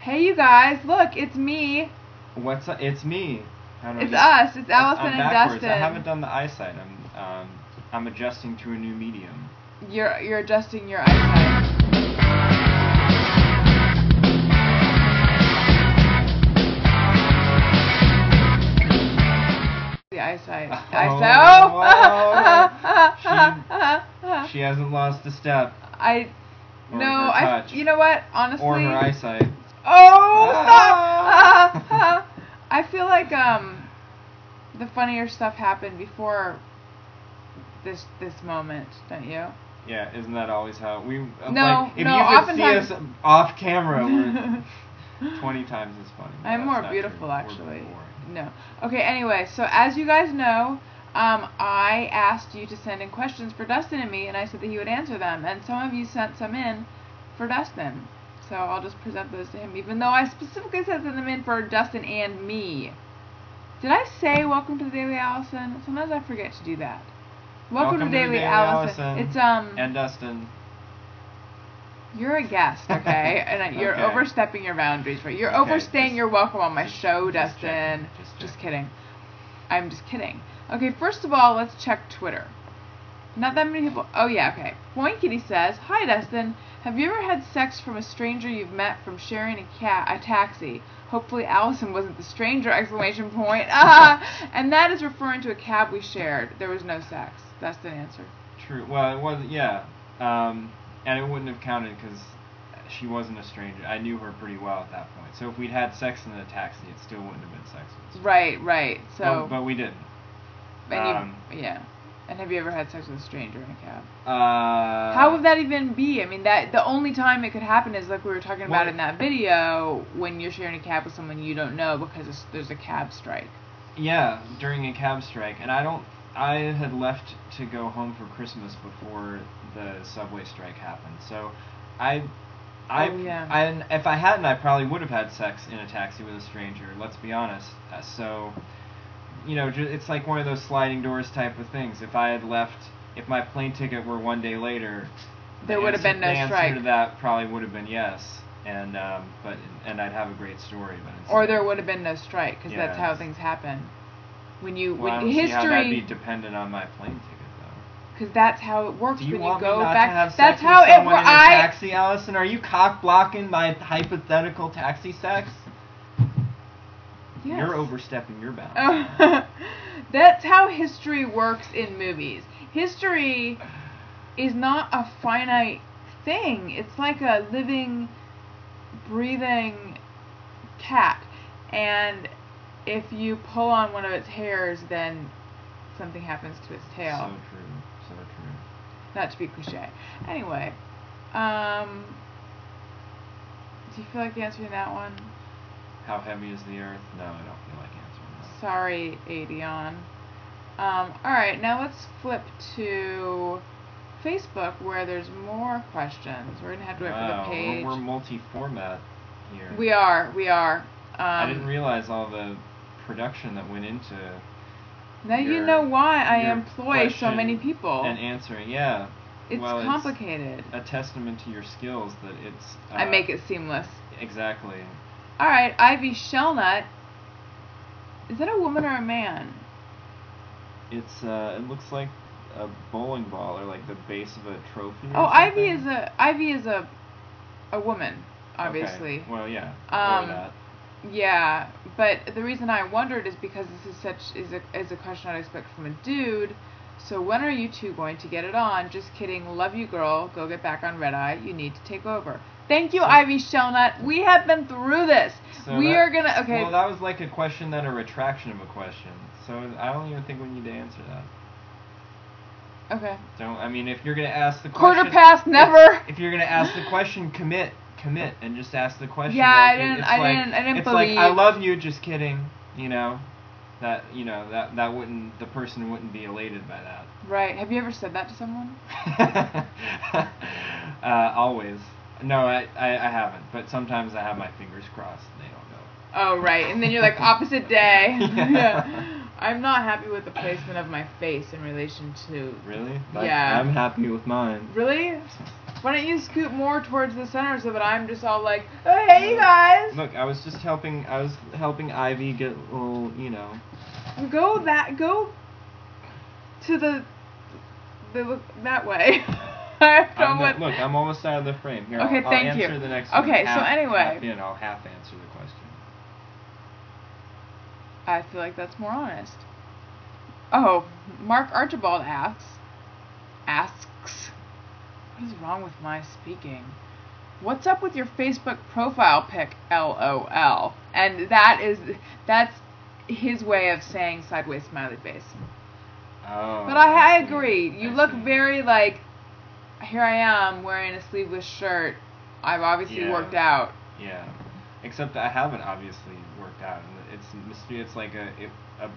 Hey, you guys, look, it's me. What's up? It's me. It's us. It's Allison and backwards. Dustin. I haven't done the eyesight. I'm adjusting to a new medium. You're adjusting your eyesight. The eyesight. She hasn't lost a step. You know what? Honestly. Or her eyesight. Oh, stop! I feel like the funnier stuff happened before this moment, don't you? Yeah, isn't that always how we? If you could see us off camera, we're 20 times as funny. I'm more beautiful, actually. No. Okay. Anyway, so as you guys know, I asked you to send in questions for Dustin and me, and I said that he would answer them, and some of you sent some in for Dustin. So I'll just present those to him, even though I specifically sent them in for Dustin and me. Did I say welcome to the Daily Alison? Sometimes I forget to do that. Welcome to Daily Alison. It's and Dustin. You're a guest, okay? And you're overstepping your boundaries, right? You're overstaying your welcome on my show, Dustin. Just kidding. I'm just kidding. Okay, first of all, let's check Twitter. Not that many people. Oh yeah, okay. Point Kitty says, "Hi Dustin. Have you ever had sex from a stranger you've met from sharing a taxi? Hopefully Allison wasn't the stranger! ! And that is referring to a cab we shared. There was no sex." That's the answer. True. Well, it was, yeah. And it wouldn't have counted because she wasn't a stranger. I knew her pretty well at that point. So if we'd had sex in the taxi, it still wouldn't have been sex with a stranger. Right. So. But we didn't. And yeah. And have you ever had sex with a stranger in a cab? How would that even be? I mean, that the only time it could happen is like we were talking about in that video, when you're sharing a cab with someone you don't know because there's a cab strike. Yeah, during a cab strike, and I had left to go home for Christmas before the subway strike happened. So, if I hadn't, I probably would have had sex in a taxi with a stranger. Let's be honest. So. It's like one of those sliding doors type of things. If I had left, if my plane ticket were one day later, there would have been no strike. The answer to that probably would have been yes, and I'd have a great story. But or there would have been no strike because that's how things happen. I don't see how that'd be dependent on my plane ticket though. Because that's how it works. Do you when want you go me not back. To have sex that's with how someone it in a taxi, Allison? Are you cock blocking my hypothetical taxi sex? Yes. You're overstepping your bounds. That's how history works in movies. History is not a finite thing. It's like a living, breathing cat. And if you pull on one of its hairs, then something happens to its tail. So true. Not to be cliche. Anyway, do you feel like answering that one? How heavy is the earth? No, I don't feel like answering that. Sorry, Adion. Alright, now let's flip to Facebook where there's more questions. We're going to have to wait for the page. We're multi-format here. We are. I didn't realize all the production that went into now you know why I employ so many people. And answering, yeah. It's complicated. It's a testament to your skills that it's... I make it seamless. Exactly. Alright, Ivy Shellnut. Is that a woman or a man? It's it looks like a bowling ball or like the base of a trophy. Oh, Ivy is a woman, obviously. Okay. Well, yeah. Or that. Yeah, but the reason I wondered is because this is a question I'd expect from a dude. So when are you two going to get it on? Just kidding. Love you, girl. Go get back on Red Eye. You need to take over. Thank you, Ivy Shellnut. We have been through this. Well, that was like a question, then a retraction of a question. So I don't even think we need to answer that. Okay. If you're gonna ask the question, quarter past never. If you're gonna ask the question, commit, and just ask the question. Yeah, I didn't it's believe. Like, I love you. Just kidding. That the person wouldn't be elated by that. Right. Have you ever said that to someone? Always. No, I haven't. But sometimes I have my fingers crossed and they don't know. Oh, right. And then you're like, opposite day. Yeah. I'm not happy with the placement of my face in relation to... Really? Yeah. I'm happy with mine. Really? Why don't you scoot more towards the center so that I'm just all like, oh, hey, you guys. Look, I was helping Ivy get a little, you know. Go to the that way. Look, I'm almost out of the frame. Here, okay, I'll thank answer you. the next one. Okay, so anyway. I'll half answer the question. I feel like that's more honest. Oh, Mark Archibald asks, what is wrong with my speaking? What's up with your Facebook profile pic, LOL? And that's his way of saying sideways smiley face. Oh. But I agree. You look very like, here I am wearing a sleeveless shirt. I've obviously worked out. Yeah. Except I haven't obviously worked out. It's like a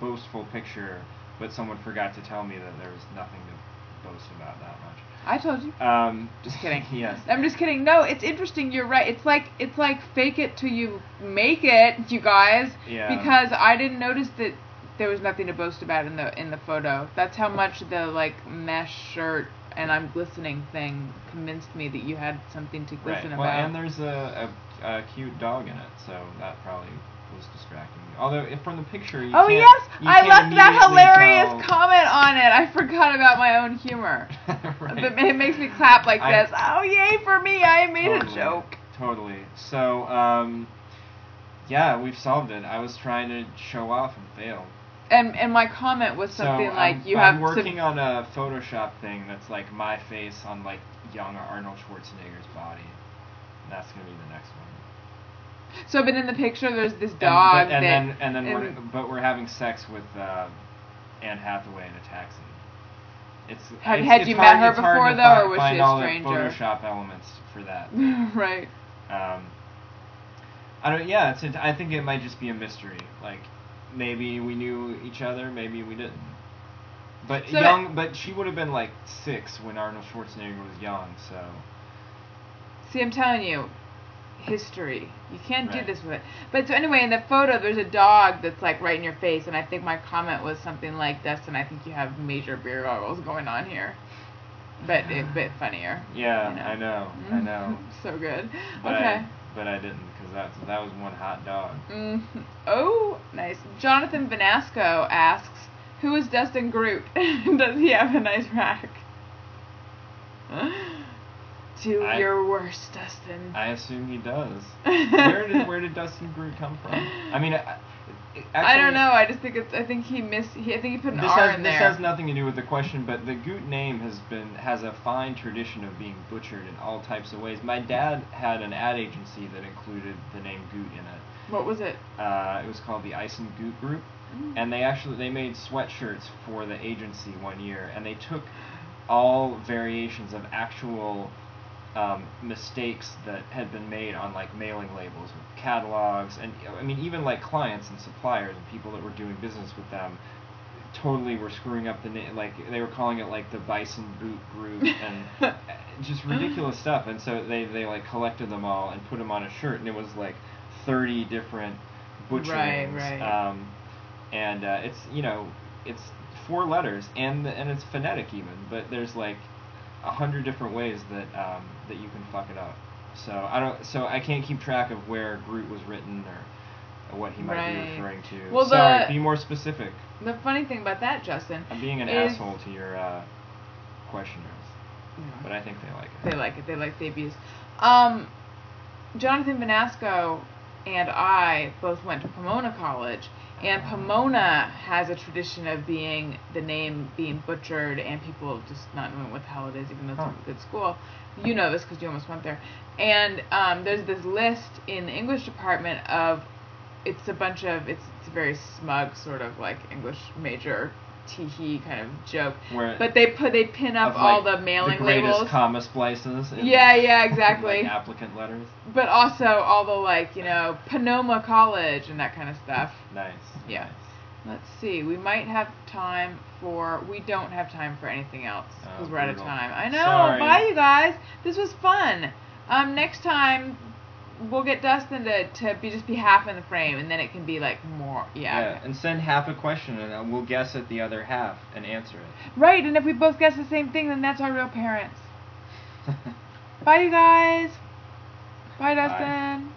boastful picture, but someone forgot to tell me that there was nothing to boast about that much. I told you. Just kidding. Yes. I'm just kidding. No, it's interesting. You're right. It's like fake it till you make it, you guys. Yeah. Because I didn't notice that there was nothing to boast about in the photo. That's how much the like mesh shirt and I'm glistening thing convinced me that you had something to glisten about. Well, and there's a cute dog in it, so that probably was distracting me. Although, if from the picture, you oh can't, yes, you I can't left that hilarious tell. comment on it. I forgot about my own humor. Right. It makes me clap like this. Oh yay for me! I made a joke. Totally. So, yeah, we've solved it. I was trying to show off and failed. And my comment was something like I'm working on a Photoshop thing that's like my face on like young Arnold Schwarzenegger's body. And that's gonna be the next one. So, but in the picture, there's this dog we're having sex with Anne Hathaway in a taxi. Had you met her before though, or was she a stranger? All the Photoshop elements for that. Right. I think it might just be a mystery. Like, maybe we knew each other, maybe we didn't. But but she would have been like 6 when Arnold Schwarzenegger was young, so. See, I'm telling you, history. You can't do this with it. But so anyway, in the photo, there's a dog that's like right in your face, and I think my comment was something like, Dustin, I think you have major beer goggles going on here. But a bit funnier. Yeah, you know. I know. So good. But okay. But I didn't, because that was one hot dog. Oh, nice. Jonathan Vanasco asks, who is Dustin Groot? Does he have a nice rack? Do your worst, Dustin. I assume he does. Where did Dustin Groot come from? I mean, actually, I don't know. I just think I think he put an R in there. This has nothing to do with the question, but the Goot name has a fine tradition of being butchered in all types of ways. My dad had an ad agency that included the name Goot in it. What was it? It was called the Alison Goot Group, and they made sweatshirts for the agency one year, and they took all variations of actual mistakes that had been made on like mailing labels with catalogs, and I mean even like clients and suppliers and people that were doing business with them totally were screwing up the name. Like they were calling it like the Bison Boot Group and just ridiculous stuff. And so they like collected them all and put them on a shirt, and it was like 30 different butcherings. Right. And it's it's 4 letters and it's phonetic even, but there's like 100 different ways that that you can fuck it up. So I can't keep track of where Groot was written or what he might be referring to. Well, sorry, be more specific. The funny thing about that, Justin, I'm being an asshole to your questioners, but I think they like it. They like it. They like the abuse. Jonathan Vanasco and I both went to Pomona College, and Pomona has a tradition of the name being butchered and people just not knowing what the hell it is, even though it's a good school. You know this because you almost went there. And there's this list in the English department of, it's a very smug sort of like English major tee-hee kind of joke. But they pin up all the mailing labels. The greatest comma splices. Yeah, exactly. Like applicant letters. But also all the like, Pomona College and that kind of stuff. Nice. Yeah. Nice. Let's see. We don't have time for anything else because we're out of time. I know. Sorry. Bye, you guys. This was fun. Next time we'll get Dustin to just be half in the frame, and then it can be like more. Yeah. And send half a question, and we'll guess at the other half and answer it. Right. And if we both guess the same thing, then that's our real parents. Bye, you guys. Bye, Dustin.